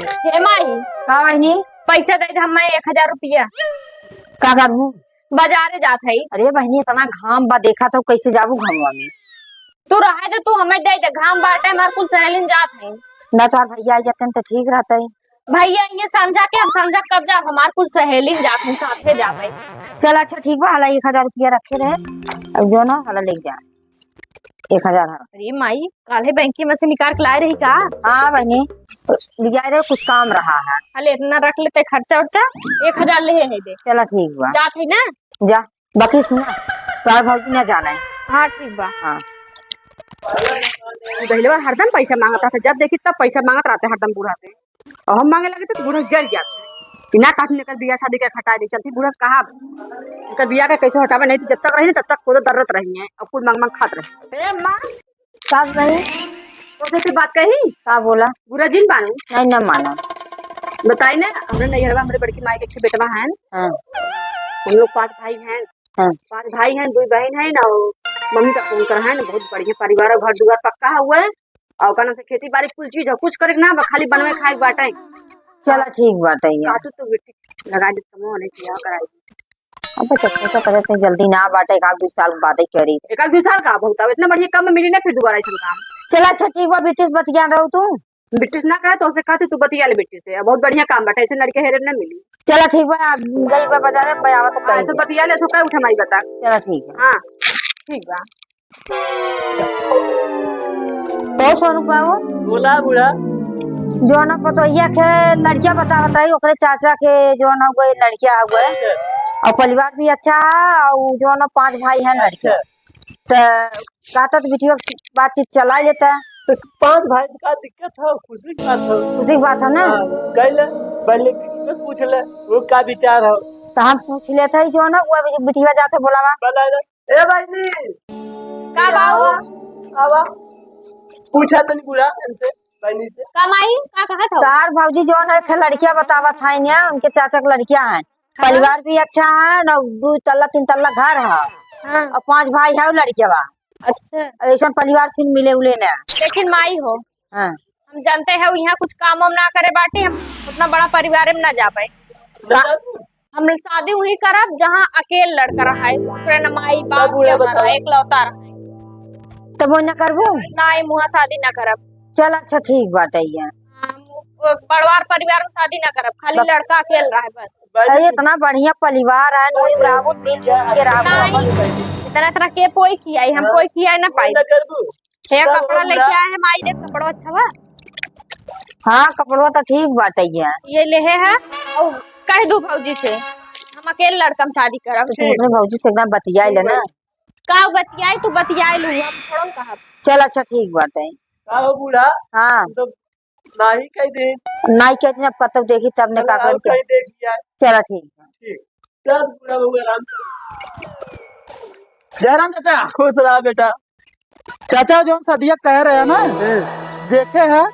हे माई का बहनी पैसा दे हम 1000 रुपया का करू? बाजारे जात है। अरे बहनी इतना घाम बा, देखा तो कैसे जाबू घामवा में। तू रहा दे, तू हमें दे घाम बाटे हमार कुल सहेलिन जात है। ना तो भैया आ जाते तो ठीक रहता है। भैया ये समझा के हम समझा कब जा हमार कुल सहेलिन जात है, साथे जात है। चल अच्छा ठीक बा, हला 1000 रुपया रखे रहे अब जो ना हला ले जा 1000। अरे माई काले बैंक में से निकाल के लाए रही का? हाँ बहनी लिया रहे, कुछ काम रहा है। हले इतना रख लेते खर्चा उर्चा 1000 ले है दे। चला ठीक बा, जात है ना जा। बाकी सुना तो भौजी ना जाना है। हाँ ठीक बा। हाँ पहले बार हरदम पैसा मांगता था, जब देखी तब पैसा मांगत रहते हरदम बूढ़ा से। और हम मांगे लगे तो बूढ़ा जल जाते बिना काटने कर बिया शादी का खटा दी चलती बूढ़ा से कहा कर बिया का कैसे हटावे, नहीं तो जब तक रही तब तक खुद दर्रत रही है और खुद मांग मांग खात रहे। माँ सास नहीं तो से बात कही का बोला? बुरा जिन बानू नहीं ना माना। बताई ना हमने नहीं हरवा, हमारे बड़की माई के बेटवा है। हाँ हम लोग 5 भाई हैं। हाँ 5 भाई हैं, 2 बहन है ना। मम्मी का फोन कर है ना, बहुत बढ़िया परिवार है, घर दुआर पक्का हुआ है और कहना से खेती बाड़ी कुल चीज है, कुछ करे ना खाली बनवे खाए बाटे। चला ठीक बाटे है। काटू तो बेटी लगा दे तमो नहीं किया कराई। अब चक्कर तो करते जल्दी ना बाटे, 1-2 साल बाद ही करी। 1-2 साल का बहुत अब इतना बढ़िया कम मिली ना फिर दोबारा ऐसा काम। चला अच्छा ठीक बा, ब्रिटिश बतिया रहू तू। ब्रिटिश ना कहे तो उसे कहते तू बतिया ले बेटी से, बहुत बढ़िया काम बाटे, ऐसे लड़के हेरे ना मिली। चला ठीक बा, गई बा बाजार में पयावा तो ऐसे बतिया ले सो का उठा माई बता। चला ठीक है। हां ठीक बा। तो सोनू बाबू बोला बूढ़ा जो ना पतोहिया के लड़किया बतावत रही, ओकरे चाचा के जो ना हुए लड़किया हुए और परिवार भी अच्छा है और जो ना 5 भाई हैं लड़के। तो कहता तो वीडियो बातचीत चला लेता है। तो 5 भाई का दिक्कत है, खुशी की बात है। खुशी की बात है ना। कल पहले बस पूछ ले वो का विचार है, तो हम पूछ लेते हैं जो ना वो बिटिया जाते बोलावा। ए भाई नी का बाऊ आवा पूछा तो नहीं बुरा इनसे बहनी से कमाई का कहा था? तार भाजी जो ना एक लड़किया बतावत है ना, उनके चाचा के लड़किया है, परिवार भी अच्छा है ना, 2 तल्ला 3 तल्ला घर है और 5 भाई है लड़किया बा। अच्छा ऐसा परिवार फिर मिले उले ना। लेकिन माई हो हाँ हम जानते हैं यहाँ कुछ काम वाम ना करे बाटे, हम उतना बड़ा परिवार में ना जा पाए। हम शादी वही करब जहाँ अकेले लड़का रहा है, दूसरे न माई बाप के हमारा एकलौता रहा है। तब वो न करबो ना मुँह शादी ना करब। चल अच्छा ठीक बात है। परिवार परिवार में शादी ना करब, खाली लड़का अकेले रहे बस। अरे इतना बढ़िया परिवार है, वही राबो मिल के राबो। इतना तरह के कोई किया है, हम कोई किया ना पाई। हे कपड़ा लेके आए हैं माई, देख कपड़ा अच्छा बा। हाँ कपड़वा तो ठीक बात है। ये ले है और कह दू भौजी से हम अकेले लड़का में शादी करब। तो भौजी से एकदम बतिया ले ना। का बतियाई तू बतियाई लू, हम थोड़ा कहब। चल अच्छा ठीक बात है। का हो बूढ़ा हाँ तो नहीं कह दे नहीं कहते कतब देखी तब ने का कर कहीं देख लिया। चला ठीक है। ठीक चल बूढ़ा बबू आराम जयराम चाचा खुश रहा बेटा। चाचा जो सदिया कह रहे हैं ना, देखे है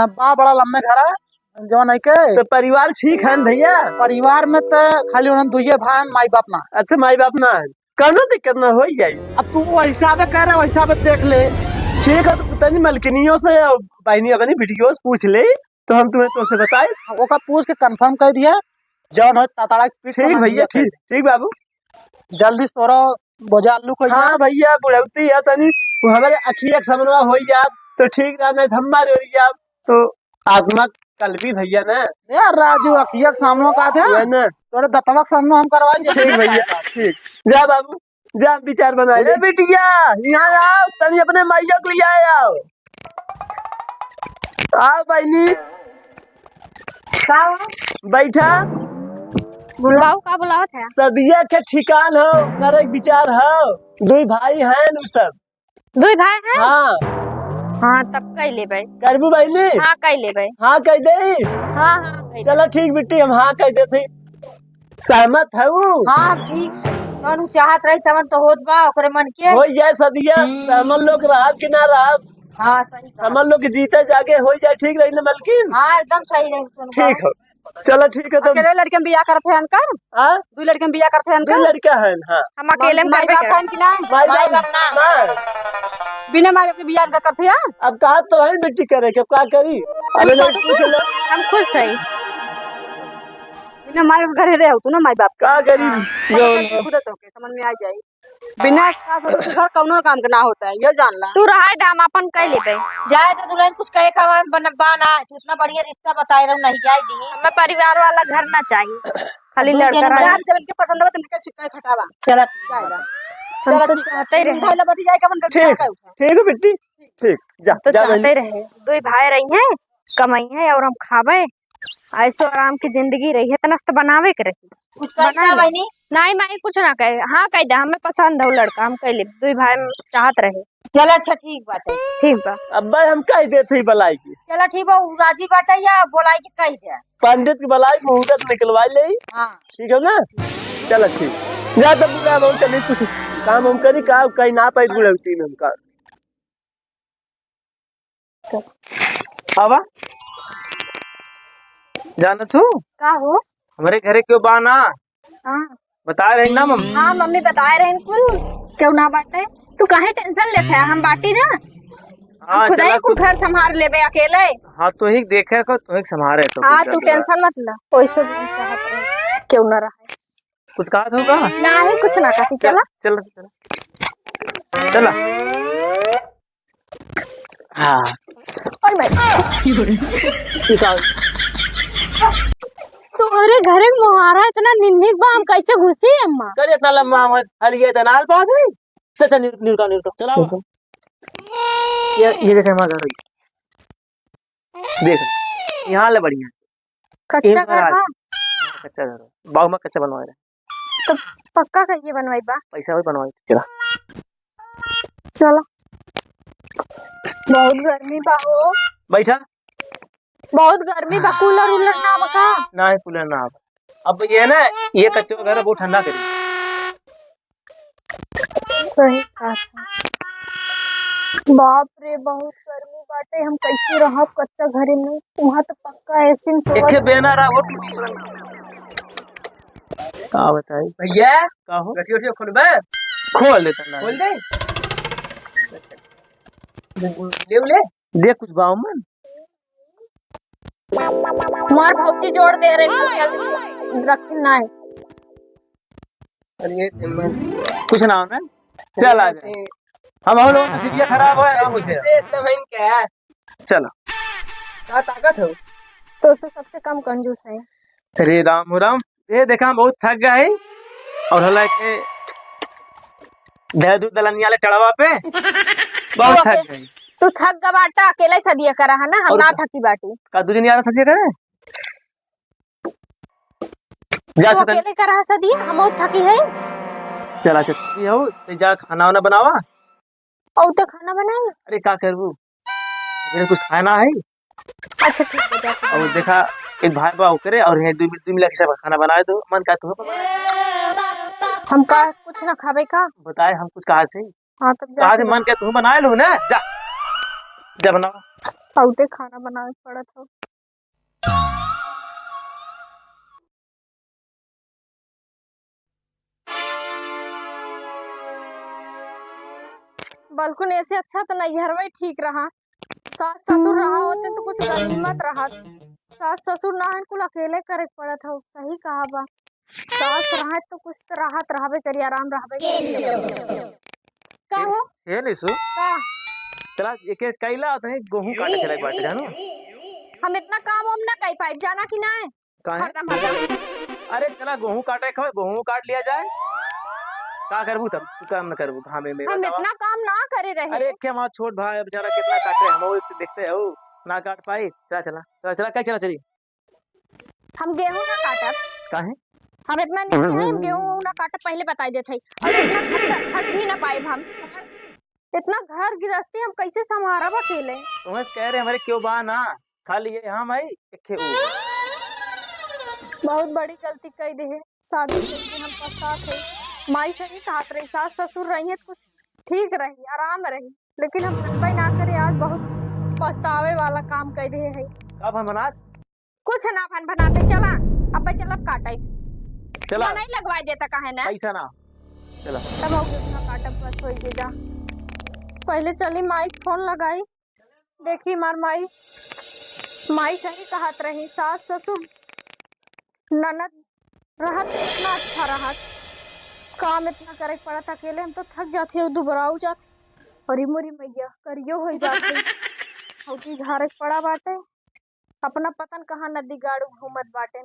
बा बड़ा लम्बे घर है जो नहीं के तो परिवार ठीक है न भैया? परिवार में तो खाली उन्होंने 2 भाई माई बाप ना। अच्छा माई बाप ना है, कौनो दिक्कत ना हो जाए। अब तू वैसा पे कह रहे वैसा पे देख ले। ठीक है तो पता नहीं मलकिनियों से बहनी अपनी वीडियो पूछ ले तो हम तुम्हें तो से बताए। ओका पूछ के कंफर्म कर दिया जौन हो ताताड़ा ठीक भैया ठीक ठीक बाबू जल्दी तोरा बोझा आलू को। हाँ भैया बुढ़ौती है तनी वो हमारे अखिया समझवा हो जात तो ठीक रहा, नहीं हमारे हो जात तो आत्मा कल भी भैया ना। यार राजू अखिया के सामने का थे ना तोरे दतवा के सामने हम करवा दिए। ठीक भैया ठीक। जा बाबू जा विचार बना ले बिटिया, यहाँ आओ तनी अपने माइया को ले आओ। आओ बहनी बैठा। बाबू का बुलावत है? सदिया के ठिकान हो करे विचार हो, 2 भाई हैं नु सब। 2 भाई हैं? हाँ हाँ तब कह ले भाई। करबू बहनी? हाँ कह ले भाई। हाँ कह दे। हाँ हाँ चलो ठीक बिट्टी हम हाँ कह देते। सहमत है वो? हाँ ठीक मन चाहत रही तमन तो होत बा ओकरे मन के हो जाए सदिया, हमन लोग रहा कि ना रहा, हाँ सही हमन लोग जीते जाके हो जाए ठीक रही ना मलकिन। हाँ एकदम सही रही। ठीक हो चलो ठीक है। तो अकेले लड़के में बिया करते हैं अनकर? हाँ 2 लड़के में बिया करते हैं 2 अनकर? लड़का है। हाँ हम अकेले में माई बाप है कि ना? माई बाप ना। बिना माँ बाप के बियाह का करते हैं। अब कहा तो है बेटी करे क्या क्या करी। अरे नहीं पूछ लो हम खुश है। बिना माँ बाप के घरे रहे हो तू ना माँ बाप क्या करी। के खुद तो के समझ में आ जाए। बिना सास ससुर के घर कौनो काम का ना होता है, ये जान ला। तू रहा है हम अपन कह लेते। जाए तो दुल्हन कुछ कहे का बना इतना बढ़िया रिश्ता बताए रहा नहीं जाए दी। हमें परिवार वाला घर ना चाहिए, खाली लड़का रहे। यार जब इनके पसंद हो तो इनके चिक्का खटावा चला जाएगा। हम तो चाहते ही रहे, उठाइला बती जाए का मन ठीक कर ठीक है बेटी ठीक जा तो जा चाहते रहे। दो भाई रही हैं, कमाई है और हम खावे, ऐसो आराम की जिंदगी रही है। तनस तो बनावे के रही कुछ कहना बहनी नहीं मैं कुछ ना कहे। हाँ कह दे हमें पसंद है लड़का, हम कह ले। दो भाई चाहत रहे। चला अच्छा ठीक बात है। ठीक बा। अब्बा हम कह देते बलाई की चला ठीक बा राजी बाटा या बोलाई की कही दे। पंडित की बलाई मुहूर्त निकलवा ले। हाँ ठीक है ना चलो ठीक जा तब बुला हम चलिए कुछ काम हम करी का कहीं ना पाई बुढ़ती में हम का आवा जाना तू का हो? हमारे घरे क्यों बाना हाँ बता रही ना मम्मी। हाँ मम्मी बताए रहे कुल क्यों ना बांटे। तू काहे टेंशन लेते है, हम बाटी ना। हाँ खुद ही चला कुल घर संभाल लेबे अकेले। हाँ तू ही देखे को तू ही संभाले तो हाँ कुछ तू ज्यादा। टेंशन मत ला, वैसे भी हम चाहत रहे क्यों ना रहे। कुछ कहा था होगा ना ही कुछ ना कहती। चला चला चला चला हाँ और मैं निकाल तुम्हारे घरे मुहारा इतना निन्निक बा, हम कैसे घुसी अम्मा? कर इतना लंबा हम हलिए तो नाल पास है। चल चल निरुका चला ये देखे हमारा घर देख यहाँ ले बढ़िया कच्चा घर बा कच्चा घर बाग में कच्चा बनवाए रहे तो पक्का कहिए बनवाई बा। पैसा भी बनवाए चला चला बहुत गर्मी बा हो, बैठा बहुत गर्मी बा। कूलर उलर ना बका? ना ही कूलर ना अब ये ना ये कच्चे का घर है बहुत ठंडा करी। सही कहा था। बाप रे बहुत गर्मी बाटे, हम कैसे रहब कच्चा घरे में? वहाँ तो पक्का ऐसे में सोवत। एक बेना रहा वो का बताई भैया का हो गठिया खोलबे खोल लेता ना खोल दे ले ले देख कुछ बाव में मार फौजी जोड़ दे रहे रखी ना है। अरे कुछ ना होना चल आ जाए हम लोग नसीबिया खराब है हम उसे से तमन क्या चलो का ताकत हो तो उससे सबसे कम कंजूस है। अरे राम राम ये देखा हम बहुत थक गए और हला के दे दूध दलनिया ले टड़वा पे बहुत थक गए। तू थक गवाटा अकेला ही सदिया करा है ना, हम और ना क्या? थकी बाटी। का दूध नहीं आ रहा सदिया करे जा तू सतन अकेले करा है सदिया, हम बहुत थकी है। चला चल हो ते जा खाना वाना बनावा। और तो खाना बनाए। अरे का करबू अरे कुछ खाना है अच्छा ठीक है जाके। और देखा एक भाई बा करे और है 2 मिनट के सब खाना बनाए दो मन का तो हम का कुछ ना खावे का? बताए हम कुछ कहा थे हाँ तब कहा थे जाके मन के तू बनाए लो ना जा जा बनाओ औते खाना बनावे पड़त हो। बल्कि ऐसे अच्छा तो नैहरवा ही ठीक रहा। सास ससुर रहा होते तो कुछ गनीमत रहा। सास ससुर ना है कुल अकेले करे पड़त हो। सही कहा बा, सास रहा तो कुछ तो राहत रहबे करी, आराम रहबे करी। का हो ये निसु का चला एक एक कैला होता है गेहूं काटे चला बाटे जानो हम इतना काम हम ना कर पाए जाना कि ना है। काहे हरदम हरदम अरे चला गेहूं काटे खवे गेहूं काट लिया जाए का करबू तब तू काम न करबू हमें में हम इतना काम ना करे रहे। अरे क्या हमारा छोट भाई बेचारा कितना काट रहे हम वो देखते हो ना काट पाई चला चला चला चला क्या चला चली हम गेहूं ना काटब। काहे हम इतना नहीं है हम गेहूं ना काटब पहले बताई देते हैं। और इतना थक भी ना पाए हम। इतना घर गृहस्थी हम कैसे संभारब अकेले? तुम्हें कह रहे हमारे क्यों बा ना खाली ये हम आई एक बहुत बड़ी गलती कर दे है। शादी करके हम पछतात है। माई से ही साथ रही, सास ससुर रही है तो कुछ ठीक रही, आराम रही। लेकिन हम बनबे ना करे आज बहुत पछतावे वाला काम कर दे है। अब हम बना कुछ ना फन बनाते चला अब चलब काटे चला नहीं लगवा देता काहे ना पैसा ना चला तब हो गया काटब बस हो गया जा। पहले चली माई फोन लगाई, देखी मार माई सही कहत रही। सास ससुर ननद रहत इतना अच्छा रहत, काम इतना करे पड़त, अकेले हम तो थक जाते, दुबराऊ जाते। अरे मोरी मैया करियो हो जाते हौटी झारे पड़ा बाटे, अपना पतन कहाँ नदी गाड़ू घूमत बाटे।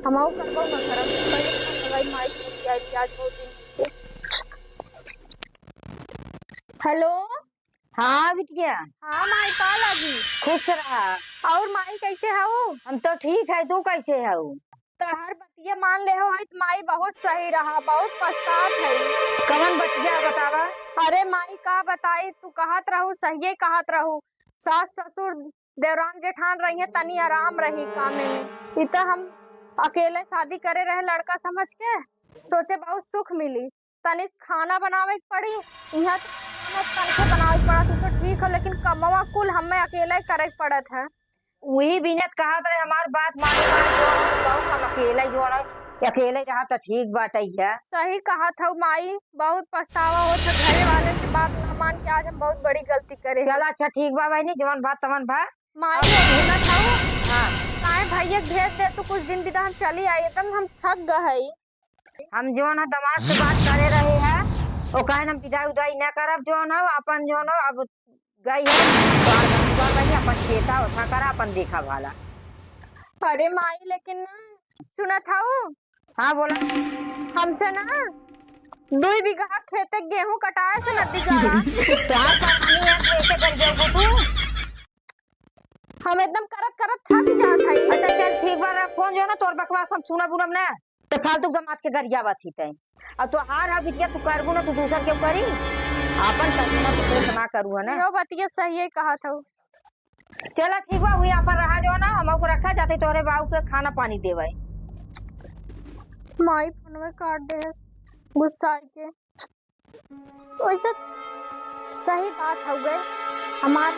हमहू करबो न करब, पहले फोन लगाई माई से आई आज बहुत दिन से। हेलो। हाँ बिटिया, हाँ माई का लगी? खुश रहा। और माई कैसे हऊ? हम तो ठीक है, तू कैसे है? तहर बतिया मान ले हो है, माई बहुत सही रहा, बहुत पछतात है। कवन बतिया बतावा? अरे माई का बताई, तू कहत रहू सही कहत रहू, सास ससुर देवरान जेठान रही है, तनी आराम रही कामे में। इत हम अकेले शादी करे रहे लड़का समझ के, सोचे बहुत सुख मिली, तनी खाना बनावे पड़ी, यहाँ तनखे बनावे पड़ा तो ठीक है, लेकिन कमवा कुल हमें अकेले करे पड़त है। वही बिनत कहा रहे हमार बात माने हम अकेले जो अकेले रहा तो ठीक बात है। सही कहा था माई, बहुत पछतावा होता, घरे वाले से बात न मान के आज हम बहुत बड़ी गलती करे। चल अच्छा ठीक बा भाई, नहीं जवन बात तमन भा। माई भूला था हाँ भैया भेज दे, तू कुछ दिन बिता हम चली आई, एकदम हम थक गए। हम जो है दमाद से बात करे रहे हैं, वो कहे हम विदाई उदाई न करब, जो है अपन जो है अब गई है अपन खेता उठा कर अपन देखा भाला। अरे माई लेकिन ना सुना था हाँ बोला, हमसे ना 2 बीघा खेते गेहूं कटाए से नदी गाड़ा हम एकदम करत करत थक जात है। अच्छा चल ठीक बा, फोन जो ना तोर बकवास हम सुना बुनम ना तो फालतू दमाद के गरिया बात ही तय। अब तो हार है बिटिया, तू करबू ना, तू दूसर क्यों करी, अपन करना तो ना करू है ना। यो बतिया सही है कहा था। चला ठीक बा, हुई अपन रहा जो ना हम को रखा जाते तोरे बाबू के खाना पानी देवे। माई फोन में काट दे गुस्सा के, वैसे सही बात हो गए हमार,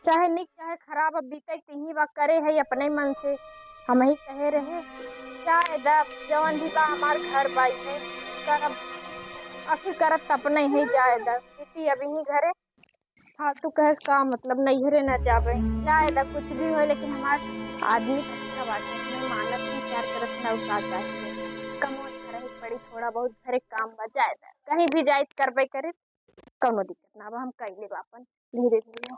चाहे निक चाहे खराब अब बीते तीही बात करे है अपने मन से, हम ही कहे रहे चाहे जवन भी बा हमार घर बाई है करब, आखिर करब अपने ही जाए दीदी अभी नहीं घरे फालतू कहे का मतलब नहीं घरे न जावे जाए कुछ भी हो, लेकिन हमार आदमी अच्छा बात है, मानत नहीं प्यार करत ना उका चाहिए, कमो रही पड़ी थोड़ा बहुत घरे काम बजाए कहीं भी जाए करबे करे, कोनो दिक्कत ना, अब हम कैले अपन धीरे धीरे।